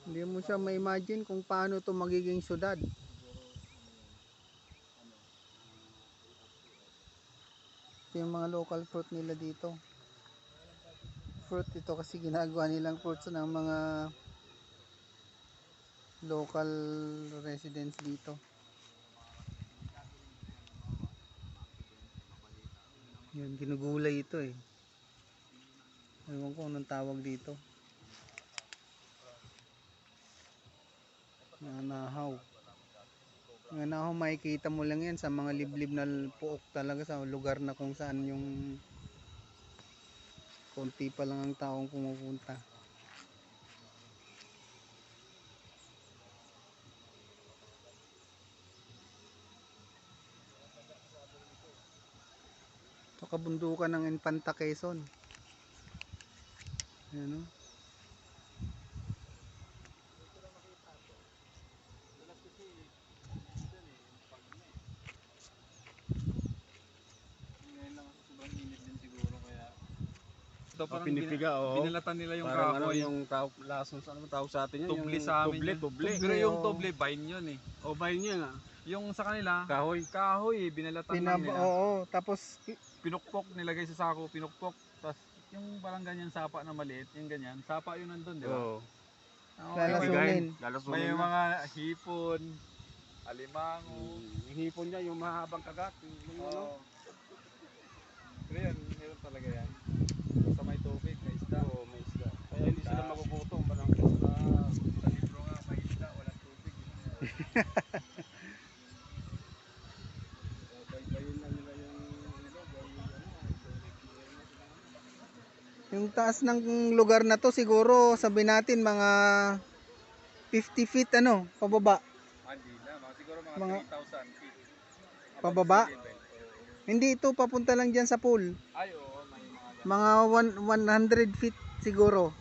Hindi mo siya ma-imagine kung paano to magiging syudad. Ito yung mga local fruit nila dito. Fruit ito kasi ginagawa nilang fruits ng mga local residents dito. Yan, ginugulay ito eh. Ewan ko anong tawag dito. Nahaw. Ang nahaw makikita mo lang yan sa mga liblib na puok talaga sa lugar na kung saan yung konti pa lang ang taong pumupunta. Ito kabundukan ng Infanta Quezon. Ayan o. Ito parang pinipiga, binalatan nila yung parang kahoy. Ano yung lason sa ano tawag sa atin yan? Tuble yung sa amin. tuble. Pero yung tuble, vine yun eh. O bayin niya nga. Yung sa kanila, Kahoy. kahoy, binalatan lang nila. Oo, tapos Pinukpok, nilagay sa sako, pinukpok. Tapos yung parang ganyan sapa na maliit, yung ganyan. Sapa yun nandun, di ba? Oo. lalasunin. May mga hipon, alimango. Yung hipon niya, yung mahabang kagat. Yung ano. Pero yun, meron talaga yan. Sa may tubig, may isda. Oo, may isda. Kaya hindi sila magugutom. Parang Sa libro nga, may isda, walang tubig. baybayin lang nila yung Yung taas ng lugar na to siguro sabi natin mga 50 feet ano, pababa. Hindi na, siguro mga Mga 3,000 feet. pababa. Hindi ito papunta lang diyan sa pool. Ay, oo, may mga 100 feet siguro.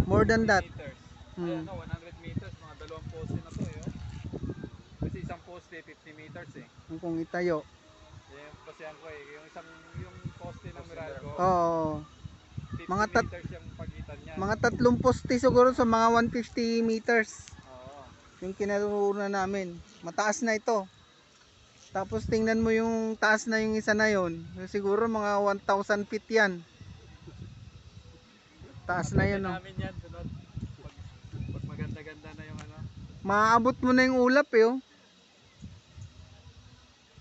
More than that. meters. Hmm. Ay, 100 meters, mga dalawang poste na to eh. Oh. Kasi isang poste 50 meters eh. Kung itayo. Yan pasiyan ko eh. Yung poste ng Meralco, Oo. 50 mga meters yung pagitan niya. Mga 3 poste siguro sa mga 150 meters. Oo. Yung kinarunan namin. Mataas na ito. Tapos tingnan mo yung taas na yung isa na yon. Siguro mga 1,000 feet yan. Taas na yun. No? Namin yan, sunod. Pag maganda-ganda na yung ano. Maaabot mo na yung ulap eh. Oh.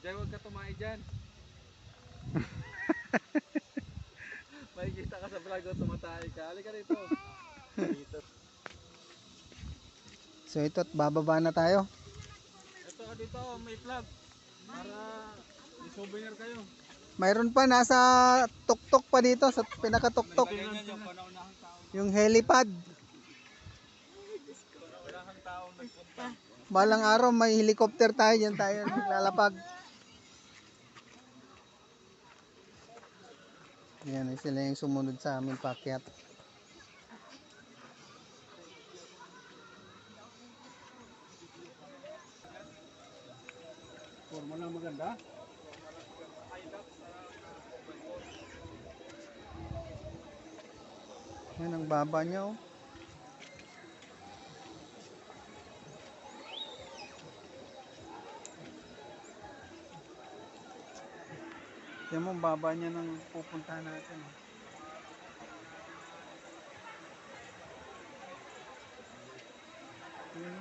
Diyan, huwag ka tumae dyan. Makikita ka sa vlog o tumatay ka. Halika rito. So ito at bababa na tayo. Ito dito, may vlog. Para i-souvenir kayo. Mayroon pa nasa tuktok pa dito sa pinakatuktok. Yung helipad. Walang taong nagpunta. Balang araw may helicopter tayo diyan tayo naglalapag. Yan sila yung sumunod sa amin paakyat. forma lang maganda. Yan ang baba niya oh. Yan mo ang baba niya nang pupuntahan natin. Yan.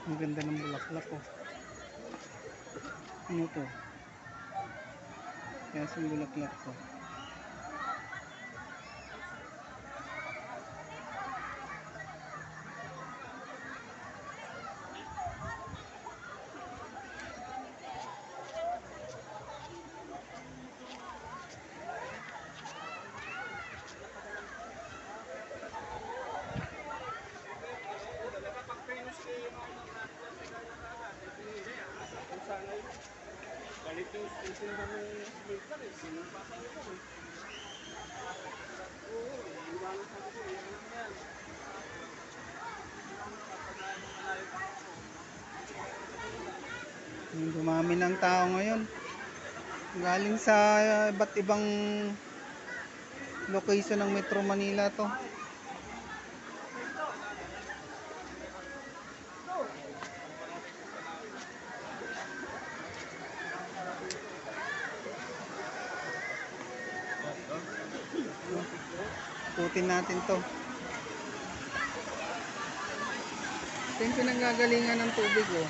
Ang ganda ng bulaklak oh. Ano to? Kaya sa bulaklak to. Galit yung station kami minsan eh. Sinupasan ko eh. Oo, iwanan sa ko. Iwanan mo yan. Yung dumami ng tao ngayon. Galing sa iba't ibang location ng Metro Manila to. Putin natin to. Ito yung pinanggagalingan ng tubig oh.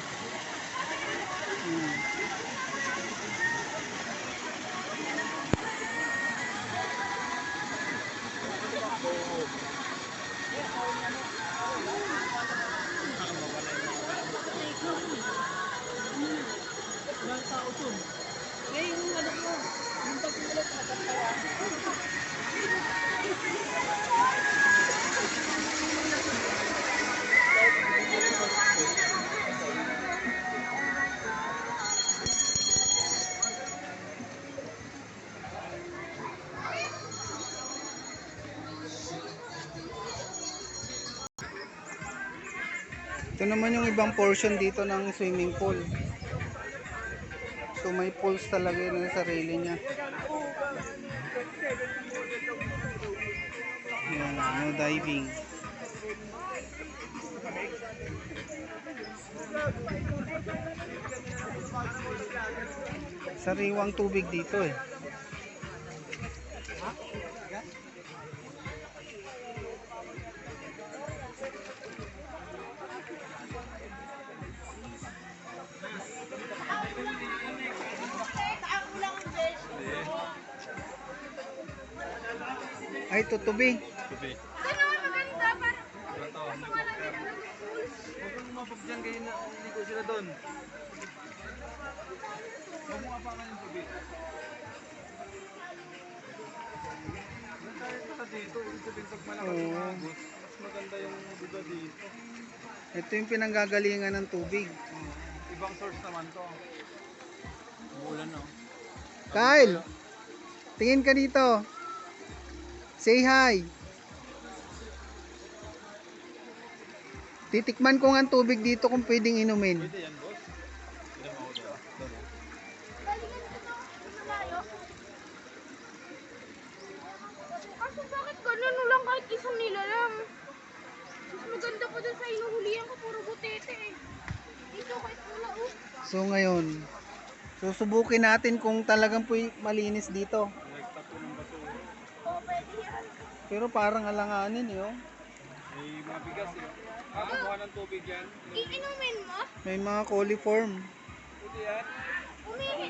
Ito naman yung ibang portion dito ng swimming pool. So may pools talaga yun sa sarili niya. Yan, no diving. Sariwang tubig dito eh. Ay, tutubi. Tubi. Ano maganda para Ito. wala din ang Huwag mong mapagdyan kayo na ligo sila doon. Huwag mong apakan yung tubi. Kahit naka dito, ibig sabihin pag malakas yung Oo. agos, mas maganda yung buga dito. Ito yung pinanggagalingan ng tubig. Ibang source naman to. Umuulan no? Kyle, tingin ka dito. Say hi. Titikman ko nga ang tubig dito kung pwedeng inumin. Pwede yan boss. Pwede mo ako dito. Doon. galingan dito malayo. Kaso bakit ganun lang kahit isang nila lang? Mas maganda pa dun sa inuhulihan ko, puro butete eh. Dito kahit wala oh. So ngayon, susubukin natin kung talagang malinis dito. Nagtap ko ng bato. Oo, pwede yan. Pero parang alanganin eh. Oh. May mga bigas eh. Kakakuha ng tubig yan. Iinumin mo? May mga coliform. Pwede yan. Umihi.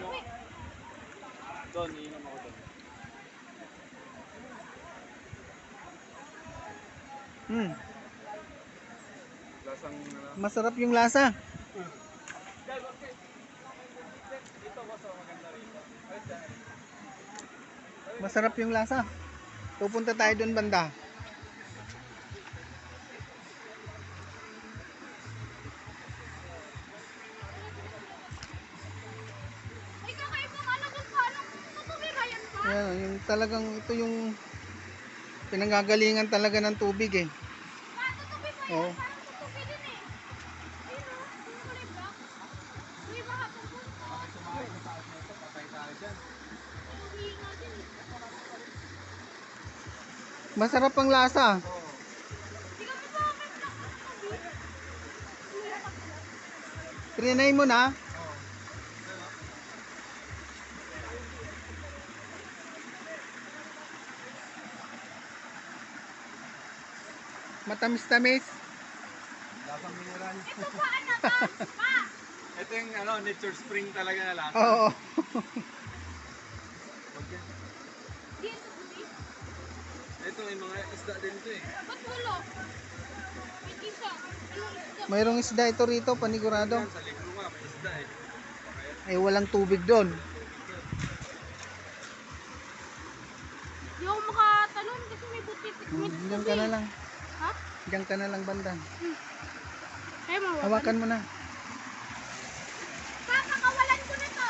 Doon, iinom ako doon. Lasang Masarap yung lasa. dito boss, oh, maganda rito. Masarap yung lasa. Pupunta tayo doon banda. Ay, kakaibang ano dun paano? Tutubira yan ba? Ayan, yung talagang ito yung pinanggagalingan talaga ng tubig eh. Tutubi ba yan? Oo. Parang tutubi din eh. Ayun o, yung kulay black. May mahapong punto. Bakit sumakit sa taas na ito? Patay tayo dyan. Umihi nga din eh. Masarap ang lasa. Hindi ka pa bakit black na tutubi? Trinay mo na. Matamis-tamis. Lasang mineral. Ito pa, anak, ah. Pa! Ito yung ano, nature spring talaga na lasa. Oo. Wag yan. Dito, Luis. Ito may mga isda din ito eh. Ba't wala? May isa. Anong isda? Mayroong isda ito rito, panigurado. Yan, sa libro nga, may isda eh. Baka yan. Ay, walang tubig doon. Di ako makatalon kasi may butit. May Diyan ka na lang. Ha? Diyan ka na lang banda. Kaya mawakan. Hawakan mo na. Papakawalan ko na to.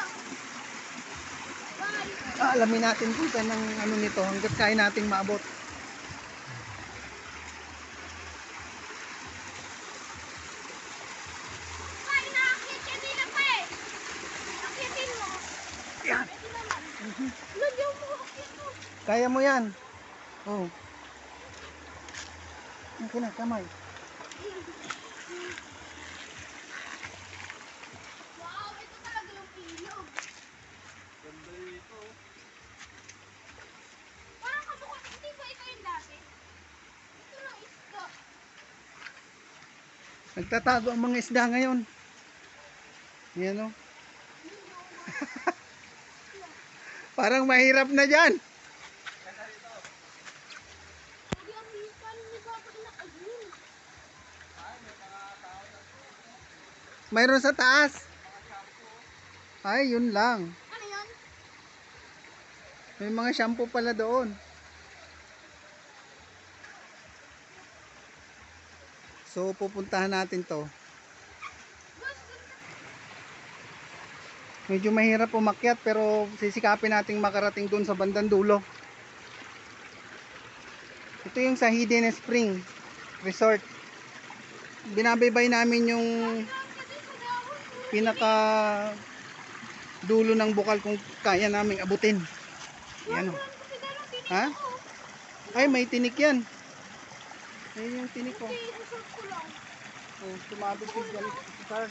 Bye. Alamin natin kung saan ang ano nito hanggat kaya nating maabot. Ay, nakakit yan nila pa eh. Nakitin mo. Yan. Ito naman. Lagyan mo akit mo. Kaya mo yan. Oh. Okay na, kamay. Wow, ito talaga yung ilog. Ganda dito. Parang kamukha, hindi ba ito yung dati? Ito lang isda. Nagtatago ang mga isda ngayon. Yan o. Parang mahirap na dyan. Hindi ang hipan ni Papa na ayun. Mayroon sa taas. Ay, yun lang. Ano yan? May mga shampoo pala doon. So, pupuntahan natin to. Medyo mahirap umakyat pero sisikapin nating makarating doon sa bandang dulo. Ito yung sa Hidden Spring Resort. Binabaybay namin yung pinaka dulo ng bukal kung kaya naming abutin. Yan o. Ha? Ay, may tinik yan. Ayun yung tinik ko. Oh, tumabig si Jan.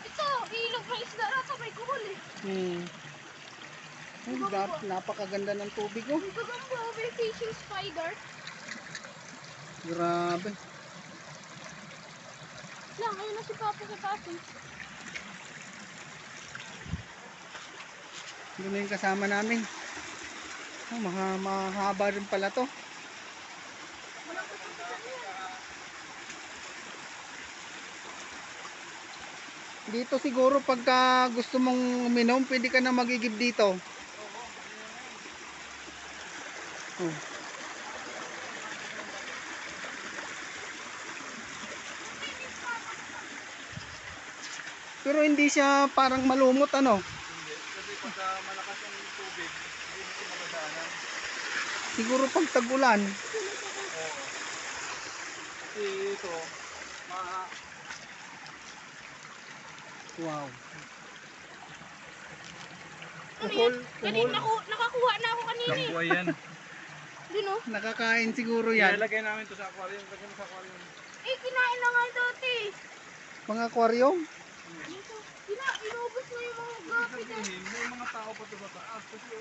Ito, ilog na isda na ito, may kuhol eh. Ay, napakaganda ng tubig oh. Ang gagamba, may fishing spider. Grabe. Lang, ayun na si Papa sa taas eh. Doon na yung kasama namin. Oh, mahaba rin pala to. Dito siguro pagka gusto mong uminom, pwede ka na magigib dito. Oh. Pero hindi siya parang malumot ano. Hindi. Kasi pagka malakas yung tubig, hindi mo madadaanan. Siguro pag tag-ulan. Oo. Kasi ito, Wow. Ano Kuhol, yan? Kanina, nakakuha na ako kanina eh. Lambuay yan. Dun oh. Nakakain siguro yan. Ilalagay namin to sa aquarium. Lagay mo sa aquarium. Eh, kinain na nga dati. Mga aquarium. Dito, inubos na yung mga gapi na. Sabihin, may mga tao pa to sa taas. Kasi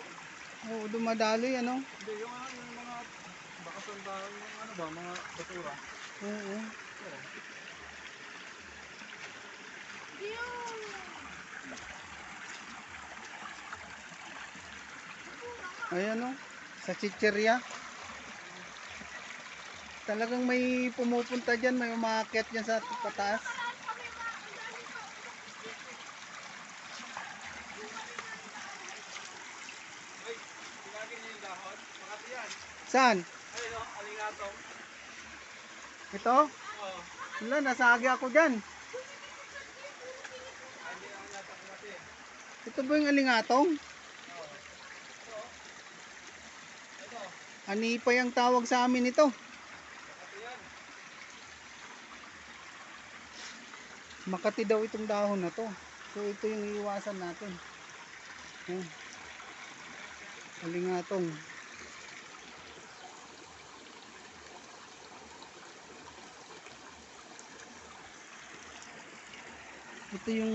Oh, dumadaloy ano. hindi, yung mga baka sandahan, yung ano ba, mga basura. Oo. Yung... Ayan o, sa chicherya. Talagang may pumupunta dyan, may umakyat dyan sa pataas. Ay, sinagin niyo yung dahon. Makati yan. Saan? Ayun o, alingatong. Ito? Oo. Wala, nasagi ako dyan. Hindi naman yata kumati. Ito ba yung alingatong? Ito, Anipay ang tawag sa amin ito. makati yan. Makati daw itong dahon na to. So ito yung iiwasan natin. Ayan. Alingatong. Ito yung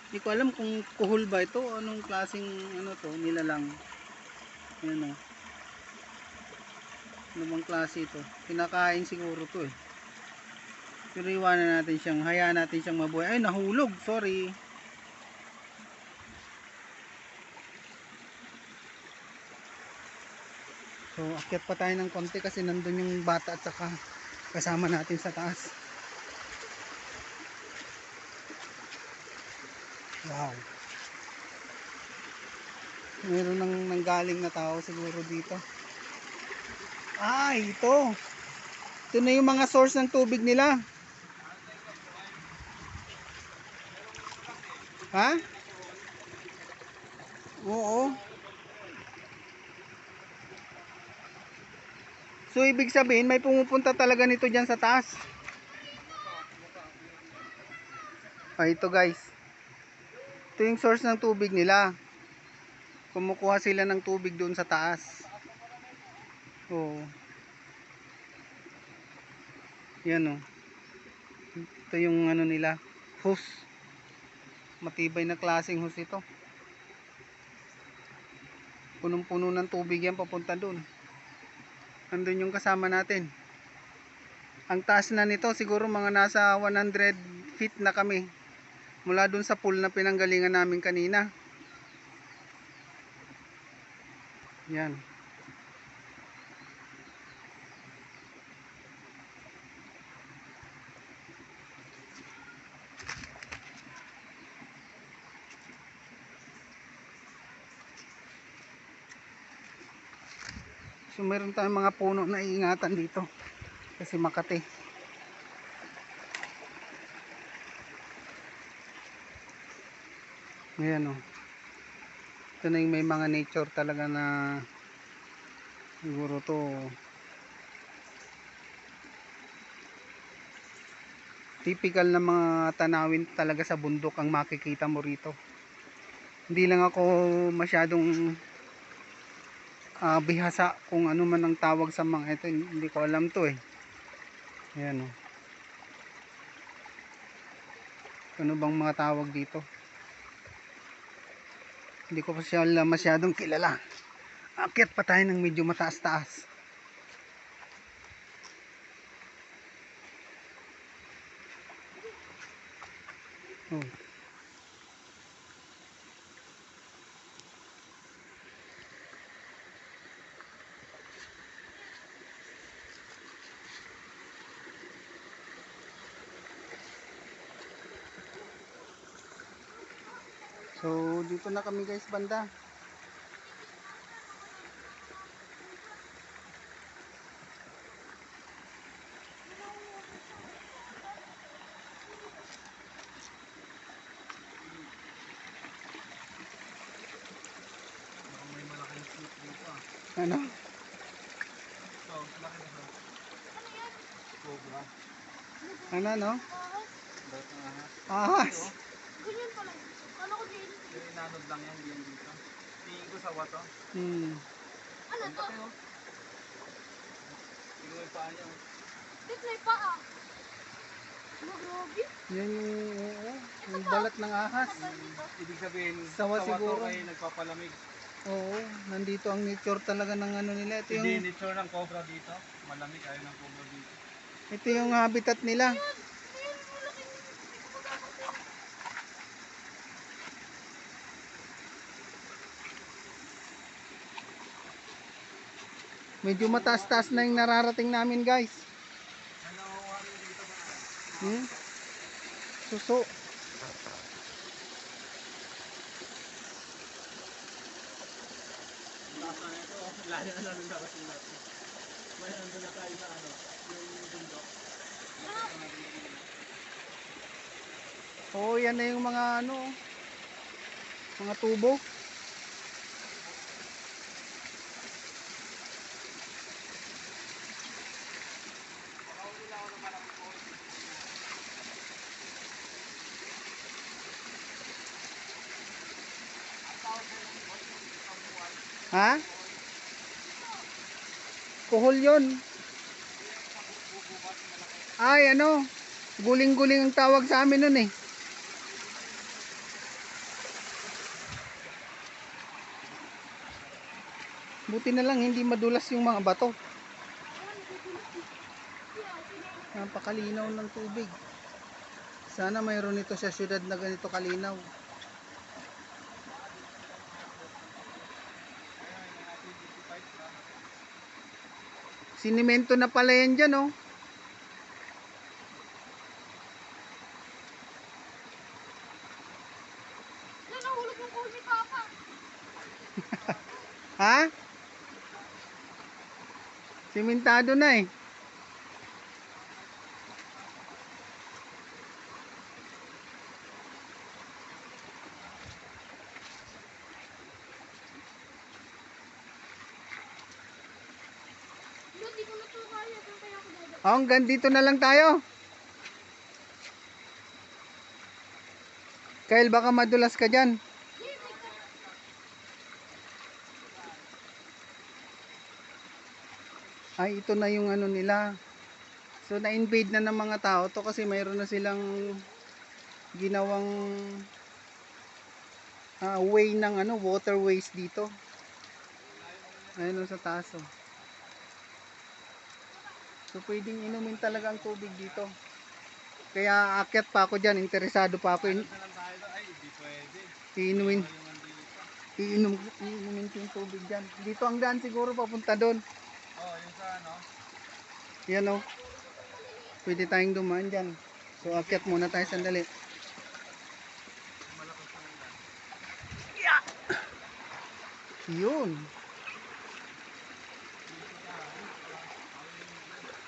hindi ko alam kung kuhol ba ito o anong klaseng ano to, nilalang. Ayan o. Ano bang klase ito? Kinakain siguro to eh. Pero iwanan natin siyang, hayaan natin siyang mabuhay. Ay, nahulog. Sorry. So, akyat pa tayo ng konti kasi nandun yung bata at saka kasama natin sa taas. Wow. Meron nanggaling na tao siguro dito. Ah, ito. Ito na yung mga source ng tubig nila. Ha? Oo. So ibig sabihin may pumupunta talaga nito dyan sa taas. Ah, ito guys. Ito yung source ng tubig nila. Kumukuha sila ng tubig doon sa taas. Oo. Yan o. Ito yung ano nila. Hose. Matibay na klaseng hose ito. Punong-puno ng tubig yan papunta doon. Nandun yung kasama natin. Ang taas na nito siguro mga nasa 100 feet na kami. Mula doon sa pool na pinanggalingan namin kanina. Yan. So meron tayong mga puno na iingatan dito. Kasi Makati. Ayan o. Ito na yung may mga nature talaga na siguro to typical na mga tanawin talaga sa bundok ang makikita mo rito. Hindi lang ako masyadong bihasa kung ano man ang tawag sa mga ito. Hindi ko alam to eh. Ayan o. Ano bang mga tawag dito? Hindi ko pa siya masyadong kilala. Akyat pa tayo ng medyo mataas-taas. Oh. So dito na kami guys banda. May malaking shoot dito ah. Ano? So, laki na ba? Cobra. Ano no? Ba't na ha? Ahas! Ganyan pala. Kala ko din. Yung inanod lang yan, yan dito. Tingin ko sa wato. Hmm. Ano to? Laki oh. Tingin mo yung paa niya oh. Dito may paa. Ano, grabe? Yan yung, oo, yung balat ng ahas. Kapal dito. Ibig sabihin, Sawa sa siguro. wato ay nagpapalamig. Oo, nandito ang nature talaga ng ano nila. Ito Hindi yung, nature ng cobra dito. Malamig, ayaw ng cobra dito. ito yung habitat nila. Medyo mataas-taas na yung nararating namin guys. Hmm? Suso. Oo, yan na yung mga ano, mga tubo. Ha? Kuhol yun. Ay, ano? Guling-guling ang tawag sa amin nun eh. Buti na lang hindi madulas yung mga bato. Napakalinaw ng tubig. Sana mayroon ito sa syudad na ganito kalinaw. Sinimento na pala yan dyan, oh. Yan, nahulog yung kuhol ni Papa. Ha? Simentado na eh. Yun, di ko na ito kaya. Saan kaya ako dadaan? Oh, hanggang dito na lang tayo. Kyle, baka madulas ka dyan. Ay, ito na yung ano nila. So, na-invade na ng mga tao to kasi mayroon na silang ginawang way ng ano, waterways dito. Ayun sa taas, oh. So, pwedeng inumin talaga ang tubig dito. Kaya akyat pa ako dyan, interesado pa ako. Na lang tayo doon. Ay, hindi pwede. Iinumin, Yung nandito. iinumin ko yung tubig dyan. Dito ang daan siguro papunta doon. Oh, yung sa ano. Yan, oh. Pwede tayong dumaan dyan. So, akyat muna tayo sandali. Malakas na lang. Yun.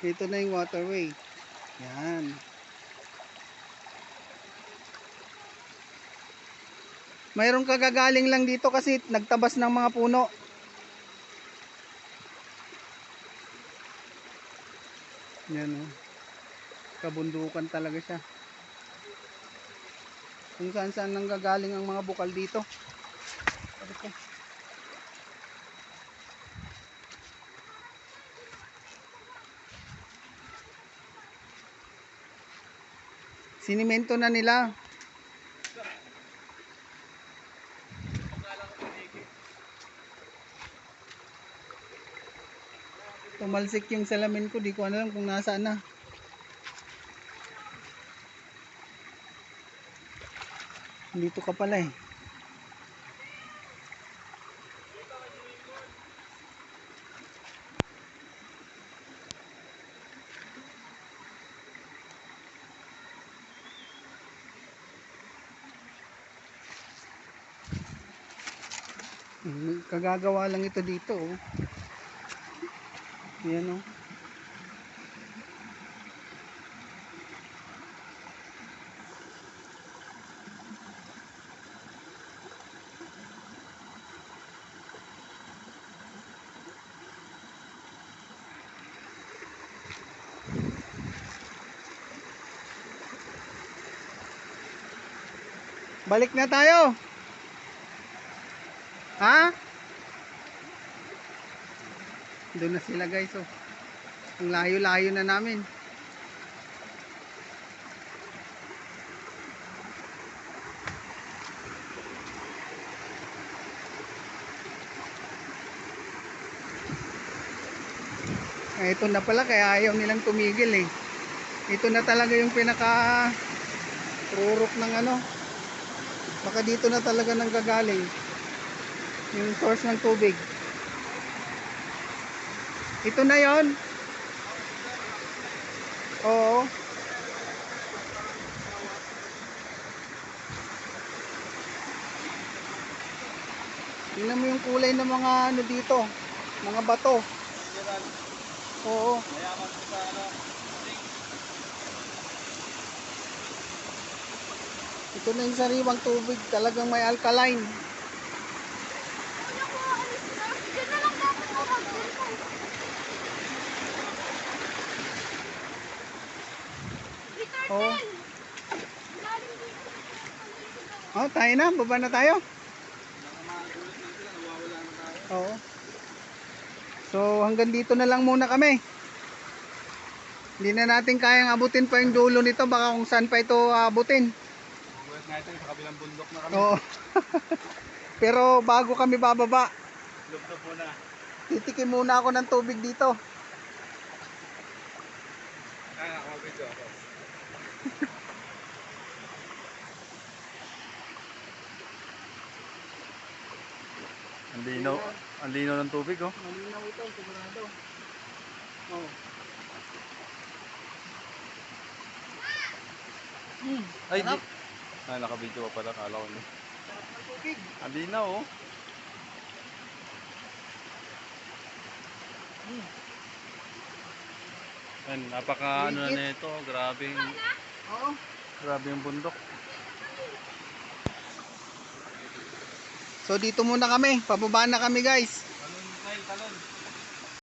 Ito na yung waterway. Yan. Mayroong kagagaling lang dito kasi nagtabas ng mga puno. Yan, oh. Kabundukan talaga siya. Kung saan saan nanggagaling ang mga bukal dito. Sabi ko. Sinimento na nila. Tumalsik yung salamin ko, di ko alam kung nasaan na. Dito ka pala eh. Kagagawa lang ito dito, oh. Yan, oh. Balik na tayo. Ha? Doon na sila, guys, oh. Ang layo-layo na namin. Ito na pala, kaya ayaw nilang tumigil eh. Ito na talaga yung pinaka rurok ng ano. Baka dito na talaga nanggagaling yung source ng tubig. Ito na yon. Oo. Tingnan mo yung kulay ng mga ano dito, mga bato. Oo. Mayaman ko sa ano. Ito na yung sariwang tubig, talagang may alkaline. Ano ko, alis na. Diyan na lang dapat ako mag-cellphone. Return Oo. bell. Lalim dito. Oh, tayo na, baba na tayo. Oo. So, hanggang dito na lang muna kami. Hindi na natin kayang abutin pa yung dulo nito, baka kung saan pa ito abutin. Buhat natin sa kabilang bundok na kami. Oo. Pero bago kami bababa, Lubdob muna. titikim muna ako ng tubig dito. nakakabidyo ako. Ang linaw ng tubig oh. Malinaw ito, sigurado. Oh. Ay, sarap. nakabidyo pa pala, kala ko. Sarap ng tubig. Ang linaw oh. Yan, napaka ano na nito, grabing Oo. bundok. So dito muna kami, pababa na kami guys. Talon, talon.